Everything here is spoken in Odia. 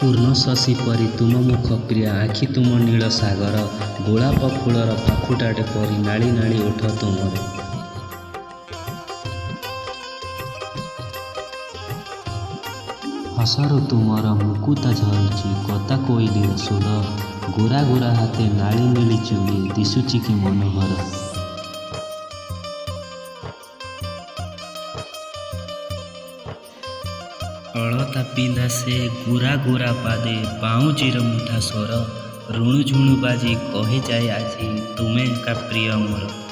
ପୂର୍ଣ୍ଣଶଶୀ ପରି ତୁମ ମୁଖ ପ୍ରିୟା ଆଖି ତୁମ ନୀଳ ସାଗର ଗୋଳାପ ଫୁଲର ପାଖୁଟାଟେ ପରି ନାଳି ନାଳି ଓଠ ତୁମର। ହସରୁ ତୁମର ମୁକୁତା ଝରୁଛି କଥା କୋଇଲିର ସୁର ଗୋରା ଗୋରା ହାତେ ନାଳି ନୀଳି ଚୁଡ଼ି ଦିଶୁଛି କି ମନୋହର। ଅଳତା ପିନ୍ଧା ସେ ଗୋରା ଗୋରା ପାଦେ ପାଉଁଜିର ମୁଠା ସ୍ୱର ରୁଣୁଝୁଣୁ ବାଜି କହିଯାଏ ଆଜି ତୁମେ ଏକା ପ୍ରିୟ ମୋର।